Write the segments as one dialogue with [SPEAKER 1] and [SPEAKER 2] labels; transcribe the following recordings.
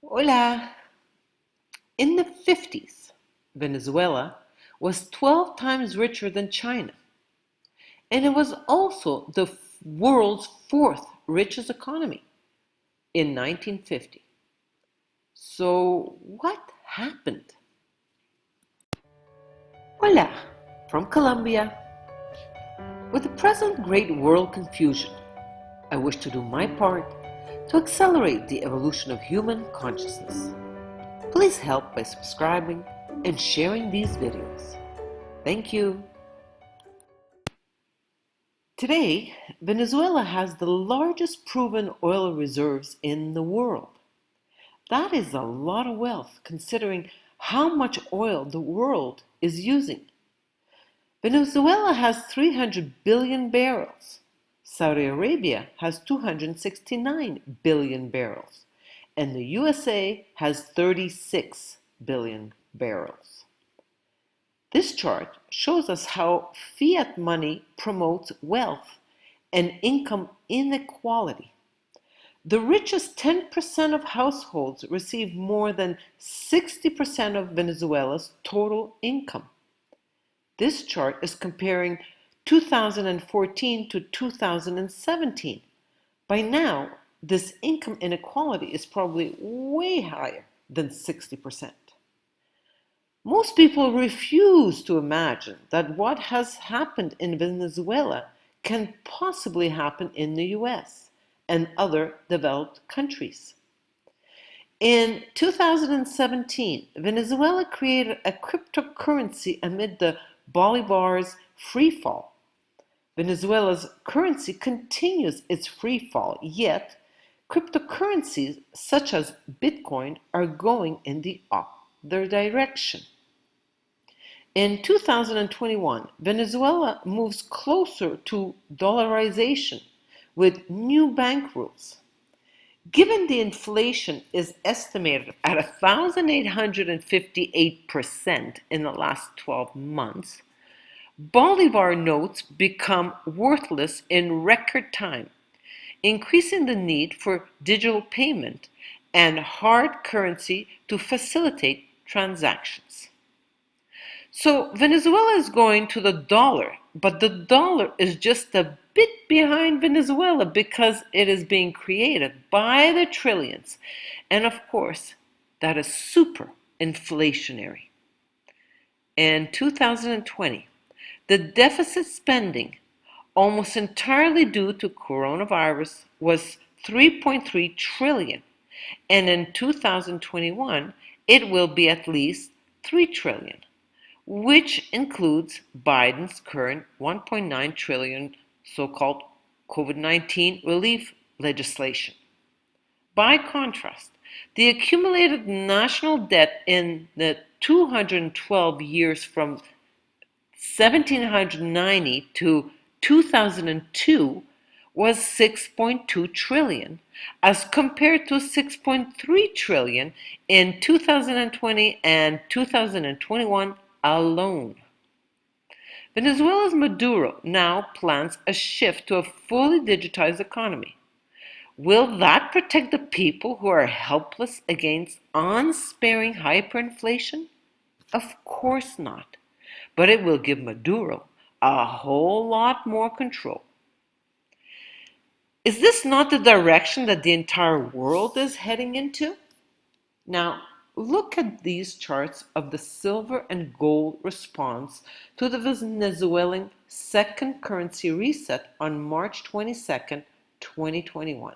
[SPEAKER 1] Hola! In the 50s, Venezuela was 12 times richer than China, and it was also the world's fourth richest economy in 1950. So, what happened? Hola! From Colombia. With the present great world confusion, I wish to do my part to accelerate the evolution of human consciousness. Please help by subscribing and sharing these videos. Thank you. Today, Venezuela has the largest proven oil reserves in the world. That is a lot of wealth considering how much oil the world is using. Venezuela has 300 billion barrels. Saudi Arabia has 269 billion barrels. And the USA has 36 billion barrels. This chart shows us how fiat money promotes wealth and income inequality. The richest 10% of households receive more than 60% of Venezuela's total income. This chart is comparing 2014 to 2017. By now, this income inequality is probably way higher than 60%. Most people refuse to imagine that what has happened in Venezuela can possibly happen in the US and other developed countries. In 2017, Venezuela created a cryptocurrency amid the Bolivar's free fall. Venezuela's currency continues its free fall, yet cryptocurrencies such as Bitcoin are going in the other direction. In 2021, Venezuela moves closer to dollarization with new bank rules. Given the inflation is estimated at 1,858% in the last 12 months, Bolivar notes become worthless in record time, increasing the need for digital payment and hard currency to facilitate transactions. So Venezuela is going to the dollar, but the dollar is just a bit behind Venezuela because it is being created by the trillions. And of course, that is super inflationary. In 2020, the deficit spending, almost entirely due to coronavirus, was 3.3 trillion, and in 2021 it will be at least 3 trillion, which includes Biden's current 1.9 trillion so-called COVID-19 relief legislation. By contrast, the accumulated national debt in the 212 years from 1790 to 2002 was 6.2 trillion as compared to 6.3 trillion in 2020 and 2021 alone. Venezuela's Maduro now plans a shift to a fully digitized economy. Will that protect the people who are helpless against unsparing hyperinflation? Of course not. But it will give Maduro a whole lot more control. Is this not the direction that the entire world is heading into? Now, look at these charts of the silver and gold response to the Venezuelan second currency reset on March 22nd, 2021.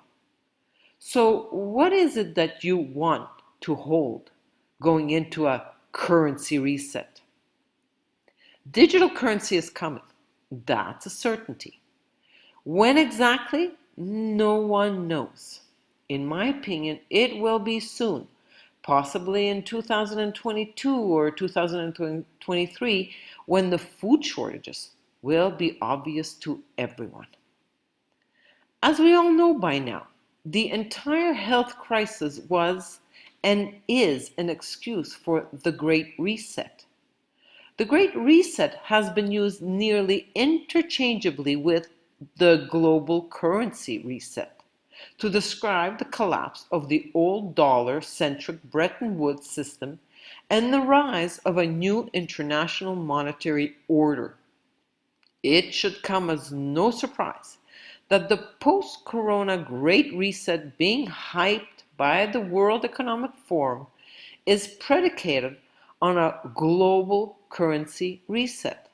[SPEAKER 1] So, what is it that you want to hold going into a currency reset? Digital currency is coming. That's a certainty. When exactly? No one knows. In my opinion, it will be soon, possibly in 2022 or 2023, when the food shortages will be obvious to everyone. As we all know by now, the entire health crisis was and is an excuse for the Great Reset. The Great Reset has been used nearly interchangeably with the global currency reset. to describe the collapse of the old dollar-centric Bretton Woods system and the rise of a new international monetary order. It should come as no surprise that the post-corona Great Reset being hyped by the World Economic Forum is predicated on a global currency reset.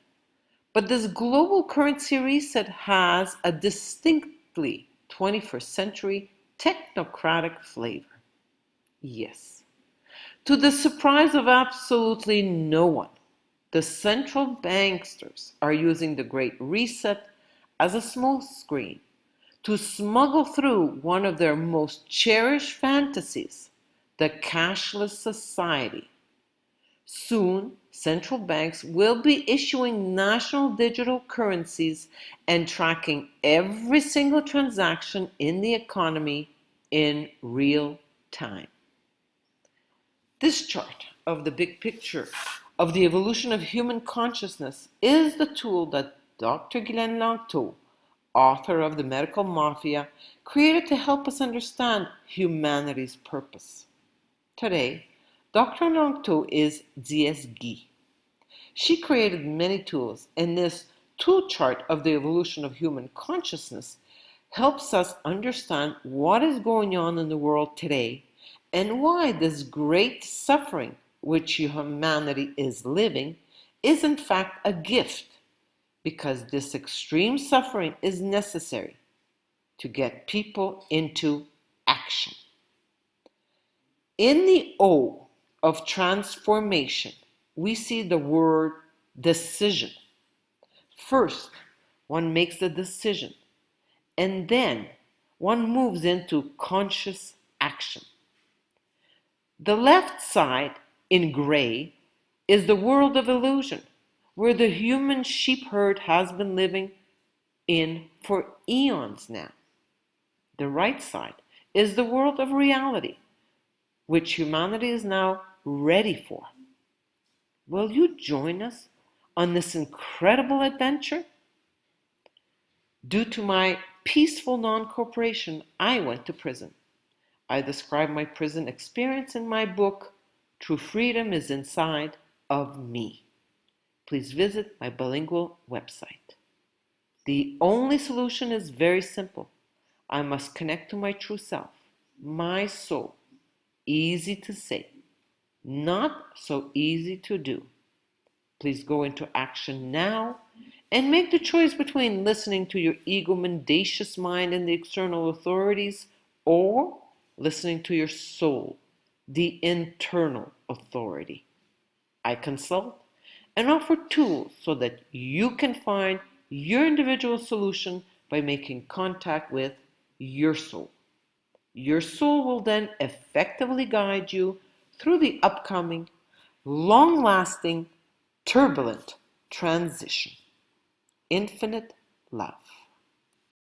[SPEAKER 1] But this global currency reset has a distinctly 21st century technocratic flavor. Yes. To the surprise of absolutely no one, the central banksters are using the Great Reset as a smokescreen to smuggle through one of their most cherished fantasies, the cashless society. Soon, central banks will be issuing national digital currencies and tracking every single transaction in the economy in real time. This chart of the big picture of the evolution of human consciousness is the tool that Dr. Guylaine Langto, author of The Medical Mafia, created to help us understand humanity's purpose. Today, Dr. Langto is DSG. She created many tools, and this tool chart of the evolution of human consciousness helps us understand what is going on in the world today and why this great suffering which humanity is living is in fact a gift, because this extreme suffering is necessary to get people into action. In the O of transformation, we see the word decision. First, one makes a decision, and then one moves into conscious action. The left side, in gray, is the world of illusion, where the human sheep herd has been living in for eons now. The right side is the world of reality, which humanity is now ready for. Will you join us on this incredible adventure? Due to my peaceful non-cooperation, I went to prison. I describe my prison experience in my book, True Freedom is Inside of Me. Please visit my bilingual website. The only solution is very simple. I must connect to my true self, my soul. Easy to say, not so easy to do. Please go into action now and make the choice between listening to your ego-mendacious mind and the external authorities, or listening to your soul, the internal authority. I consult and offer tools so that you can find your individual solution by making contact with your soul. Your soul will then effectively guide you through the upcoming, long-lasting, turbulent transition. Infinite love.